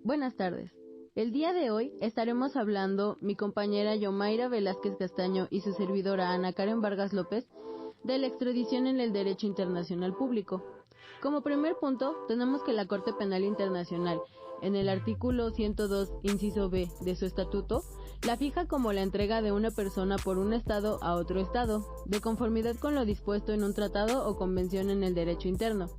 Buenas tardes. El día de hoy estaremos hablando mi compañera Yomaira Velázquez Castaño y su servidora Ana Karen Vargas López de la extradición en el derecho internacional público. Como primer punto, tenemos que la Corte Penal Internacional, en el artículo 102, inciso B de su estatuto, la fija como la entrega de una persona por un Estado a otro Estado, de conformidad con lo dispuesto en un tratado o convención en el derecho interno.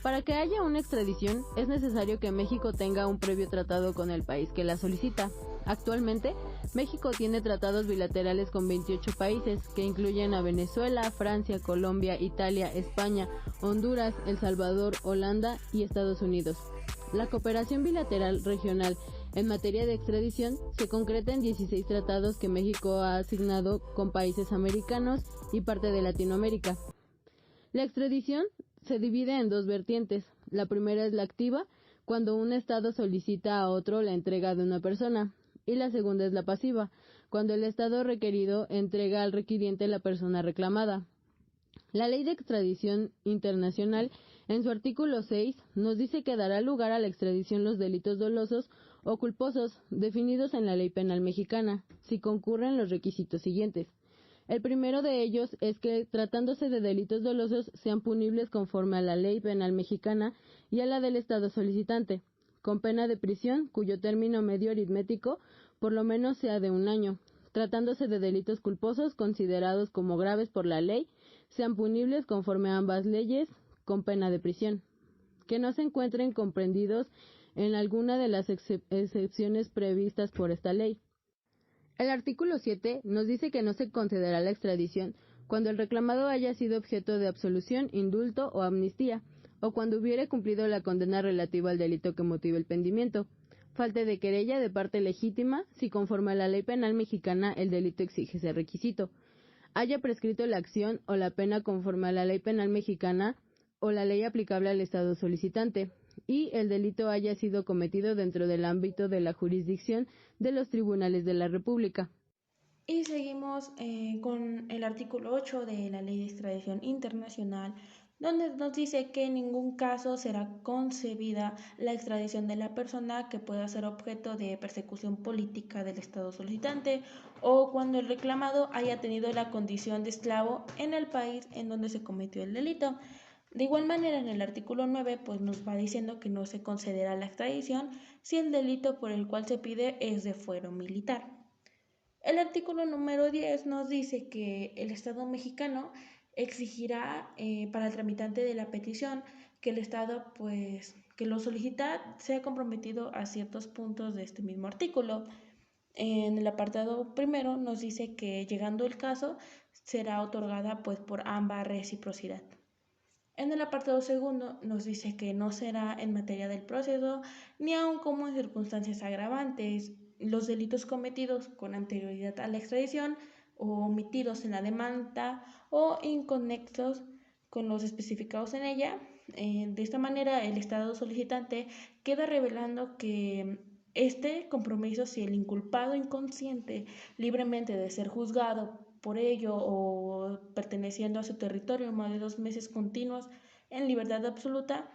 Para que haya una extradición, es necesario que México tenga un previo tratado con el país que la solicita. Actualmente, México tiene tratados bilaterales con 28 países, que incluyen a Venezuela, Francia, Colombia, Italia, España, Honduras, El Salvador, Holanda y Estados Unidos. La cooperación bilateral regional en materia de extradición se concreta en 16 tratados que México ha asignado con países americanos y parte de Latinoamérica. La extradición se divide en dos vertientes. La primera es la activa, cuando un Estado solicita a otro la entrega de una persona, y la segunda es la pasiva, cuando el Estado requerido entrega al requiriente la persona reclamada. La Ley de Extradición Internacional, en su artículo 6, nos dice que dará lugar a la extradición los delitos dolosos o culposos definidos en la Ley Penal Mexicana, si concurren los requisitos siguientes. El primero de ellos es que, tratándose de delitos dolosos, sean punibles conforme a la Ley Penal Mexicana y a la del Estado solicitante, con pena de prisión, cuyo término medio aritmético por lo menos sea de 1 año. Tratándose de delitos culposos considerados como graves por la ley, sean punibles conforme a ambas leyes, con pena de prisión. Que no se encuentren comprendidos en alguna de las excepciones previstas por esta ley. El artículo 7 nos dice que no se concederá la extradición cuando el reclamado haya sido objeto de absolución, indulto o amnistía, o cuando hubiere cumplido la condena relativa al delito que motive el pendimiento, falte de querella de parte legítima si conforme a la ley penal mexicana el delito exige ese requisito, haya prescrito la acción o la pena conforme a la ley penal mexicana o la ley aplicable al Estado solicitante, y el delito haya sido cometido dentro del ámbito de la jurisdicción de los tribunales de la República. Y seguimos con el artículo 8 de la Ley de Extradición Internacional, donde nos dice que en ningún caso será concebida la extradición de la persona que pueda ser objeto de persecución política del Estado solicitante o cuando el reclamado haya tenido la condición de esclavo en el país en donde se cometió el delito. De igual manera, en el artículo 9 pues nos va diciendo que no se concederá la extradición si el delito por el cual se pide es de fuero militar. El artículo número 10 nos dice que el Estado mexicano exigirá para el tramitante de la petición que el Estado, pues, que lo solicita sea comprometido a ciertos puntos de este mismo artículo. En el apartado primero nos dice que llegando el caso será otorgada pues por ambas reciprocidad. En el apartado segundo nos dice que no será en materia del proceso ni aun como en circunstancias agravantes los delitos cometidos con anterioridad a la extradición o omitidos en la demanda o inconexos con los especificados en ella. De esta manera el Estado solicitante queda revelando que este compromiso, si el inculpado inconsciente libremente de ser juzgado por ello o perteneciendo a su territorio más de 2 meses continuos en libertad absoluta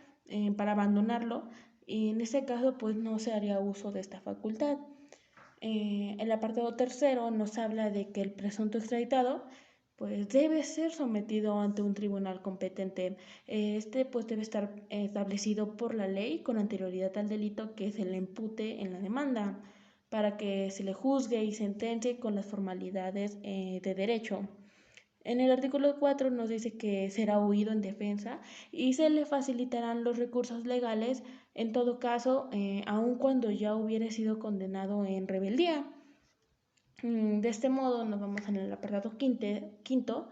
para abandonarlo, y en este caso pues no se haría uso de esta facultad. El apartado tercero nos habla de que el presunto extraditado pues debe ser sometido ante un tribunal competente. Este pues debe estar establecido por la ley con anterioridad al delito que se le impute en la demanda, para que se le juzgue y sentencie con las formalidades de derecho. En el artículo 4 nos dice que será oído en defensa y se le facilitarán los recursos legales en todo caso, aun cuando ya hubiera sido condenado en rebeldía. De este modo nos vamos en el apartado quinto,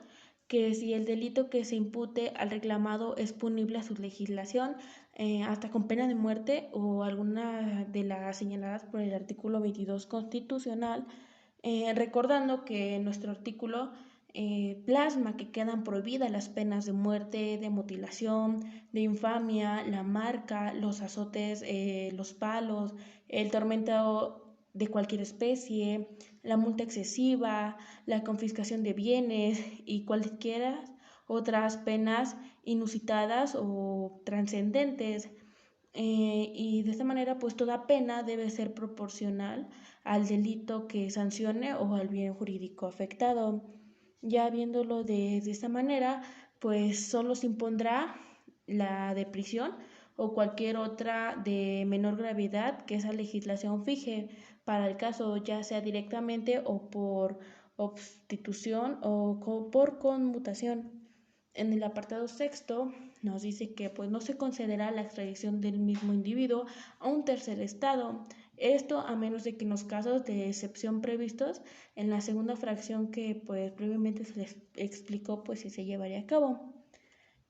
que si el delito que se impute al reclamado es punible a su legislación, hasta con pena de muerte o alguna de las señaladas por el artículo 22 constitucional, recordando que nuestro artículo plasma que quedan prohibidas las penas de muerte, de mutilación, de infamia, la marca, los azotes, los palos, el tormento de cualquier especie, la multa excesiva, la confiscación de bienes y cualquiera otras penas inusitadas o trascendentes. y de esta manera pues toda pena debe ser proporcional al delito que sancione o al bien jurídico afectado. Ya viéndolo de esta manera, pues solo se impondrá la de prisión o cualquier otra de menor gravedad que esa legislación fije para el caso, ya sea directamente o por obstitución o por conmutación. En el apartado sexto nos dice que pues no se concederá la extradición del mismo individuo a un tercer estado. Esto a menos de que en los casos de excepción previstos en la segunda fracción que pues previamente se les explicó pues si se llevaría a cabo.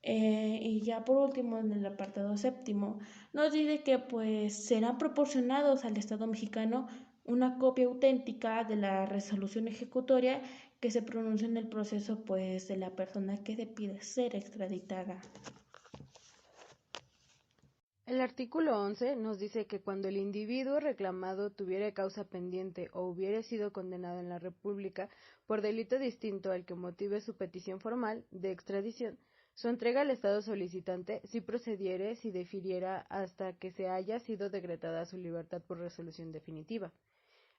Y ya por último, en el apartado séptimo, nos dice que pues serán proporcionados al Estado mexicano una copia auténtica de la resolución ejecutoria que se pronuncia en el proceso pues de la persona que se pide ser extraditada. El artículo 11 nos dice que cuando el individuo reclamado tuviera causa pendiente o hubiere sido condenado en la República por delito distinto al que motive su petición formal de extradición, su entrega al Estado solicitante si procediere, si defiriera hasta que se haya sido decretada su libertad por resolución definitiva.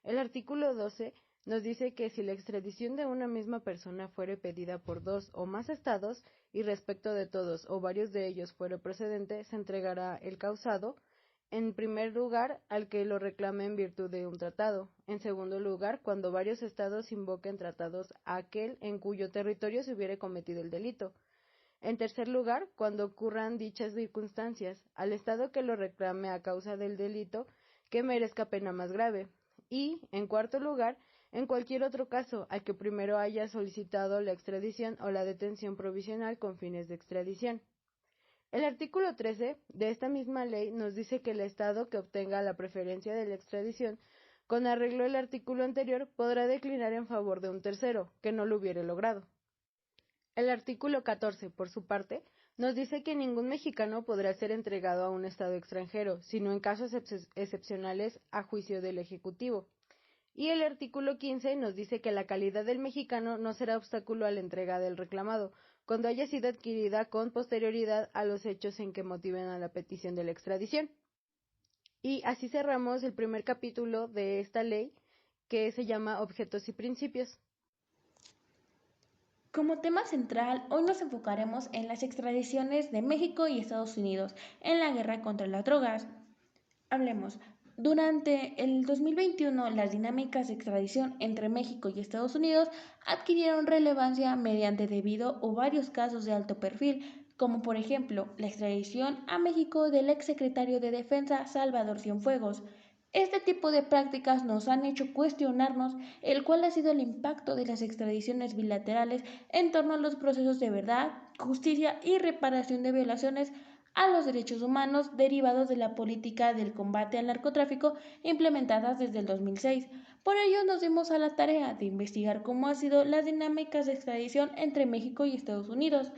El artículo 12 nos dice que si la extradición de una misma persona fuere pedida por dos o más estados y respecto de todos o varios de ellos fuere procedente, se entregará el causado, en primer lugar, al que lo reclame en virtud de un tratado; en segundo lugar, cuando varios estados invoquen tratados a aquel en cuyo territorio se hubiere cometido el delito; en tercer lugar, cuando ocurran dichas circunstancias, al estado que lo reclame a causa del delito que merezca pena más grave; y, en cuarto lugar, en cualquier otro caso al que primero haya solicitado la extradición o la detención provisional con fines de extradición. El artículo 13 de esta misma ley nos dice que el Estado que obtenga la preferencia de la extradición, con arreglo al artículo anterior, podrá declinar en favor de un tercero, que no lo hubiere logrado. El artículo 14, por su parte, nos dice que ningún mexicano podrá ser entregado a un Estado extranjero, sino en casos excepcionales a juicio del Ejecutivo. Y el artículo 15 nos dice que la calidad del mexicano no será obstáculo a la entrega del reclamado, cuando haya sido adquirida con posterioridad a los hechos en que motiven a la petición de la extradición. Y así cerramos el primer capítulo de esta ley, que se llama Objetos y Principios. Como tema central, hoy nos enfocaremos en las extradiciones de México y Estados Unidos en la guerra contra las drogas. Hablemos. Durante el 2021, las dinámicas de extradición entre México y Estados Unidos adquirieron relevancia mediante debido o varios casos de alto perfil, como por ejemplo la extradición a México del exsecretario de Defensa Salvador Cienfuegos. Este tipo de prácticas nos han hecho cuestionarnos el cuál ha sido el impacto de las extradiciones bilaterales en torno a los procesos de verdad, justicia y reparación de violaciones a los derechos humanos derivados de la política del combate al narcotráfico implementadas desde el 2006. Por ello nos dimos a la tarea de investigar cómo han sido las dinámicas de extradición entre México y Estados Unidos,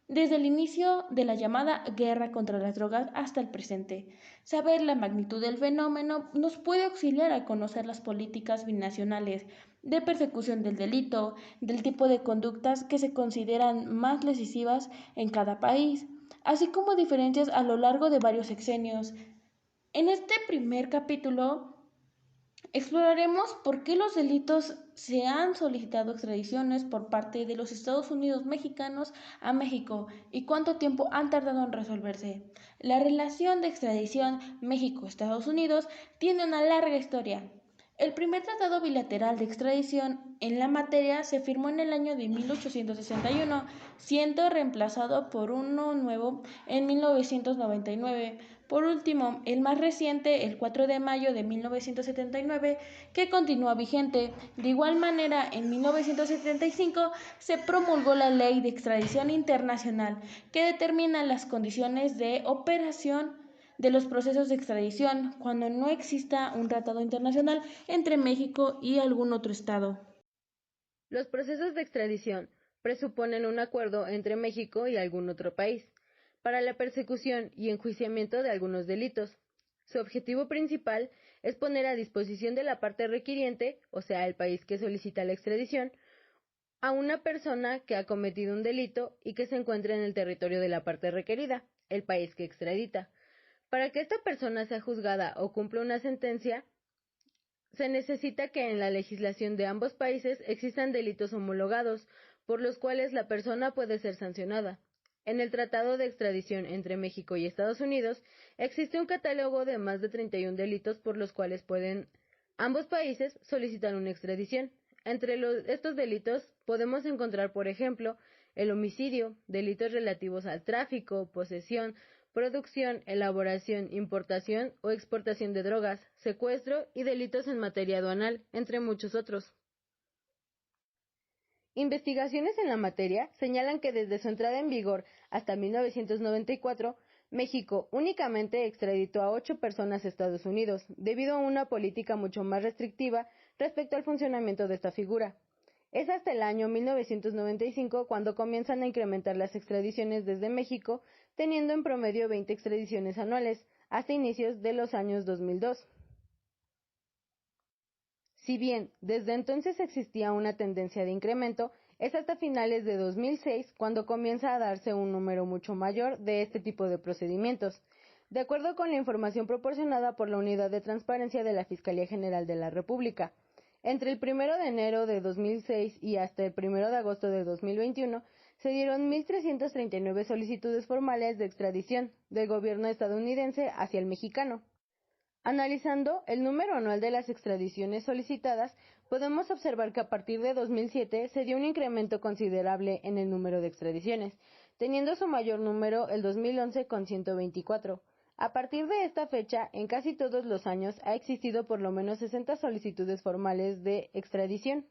desde el inicio de la llamada guerra contra las drogas hasta el presente. Saber la magnitud del fenómeno nos puede auxiliar a conocer las políticas binacionales de persecución del delito, del tipo de conductas que se consideran más lesivas en cada país, así como diferencias a lo largo de varios sexenios. En este primer capítulo exploraremos por qué los delitos se han solicitado extradiciones por parte de los Estados Unidos mexicanos a México y cuánto tiempo han tardado en resolverse. La relación de extradición México-Estados Unidos tiene una larga historia. El primer tratado bilateral de extradición en la materia se firmó en el año de 1861, siendo reemplazado por uno nuevo en 1999. Por último, el más reciente, el 4 de mayo de 1979, que continúa vigente. De igual manera, en 1975 se promulgó la Ley de Extradición Internacional, que determina las condiciones de operación de los procesos de extradición cuando no exista un tratado internacional entre México y algún otro estado. Los procesos de extradición presuponen un acuerdo entre México y algún otro país para la persecución y enjuiciamiento de algunos delitos. Su objetivo principal es poner a disposición de la parte requiriente, o sea, el país que solicita la extradición, a una persona que ha cometido un delito y que se encuentre en el territorio de la parte requerida, el país que extradita, Para que esta persona sea juzgada o cumpla una sentencia, se necesita que en la legislación de ambos países existan delitos homologados, por los cuales la persona puede ser sancionada. En el Tratado de Extradición entre México y Estados Unidos existe un catálogo de más de 31 delitos por los cuales pueden ambos países solicitar una extradición. Entre estos delitos podemos encontrar, por ejemplo, el homicidio, delitos relativos al tráfico, posesión, producción, elaboración, importación o exportación de drogas, secuestro y delitos en materia aduanal, entre muchos otros. Investigaciones en la materia señalan que desde su entrada en vigor hasta 1994, México únicamente extraditó a 8 personas a Estados Unidos, debido a una política mucho más restrictiva respecto al funcionamiento de esta figura. Es hasta el año 1995 cuando comienzan a incrementar las extradiciones desde México, teniendo en promedio 20 extradiciones anuales, hasta inicios de los años 2002. Si bien desde entonces existía una tendencia de incremento, es hasta finales de 2006 cuando comienza a darse un número mucho mayor de este tipo de procedimientos. De acuerdo con la información proporcionada por la Unidad de Transparencia de la Fiscalía General de la República, entre el 1 de enero de 2006 y hasta el 1 de agosto de 2021, se dieron 1.339 solicitudes formales de extradición del gobierno estadounidense hacia el mexicano. Analizando el número anual de las extradiciones solicitadas, podemos observar que a partir de 2007 se dio un incremento considerable en el número de extradiciones, teniendo su mayor número el 2011 con 124. A partir de esta fecha, en casi todos los años ha existido por lo menos 60 solicitudes formales de extradición.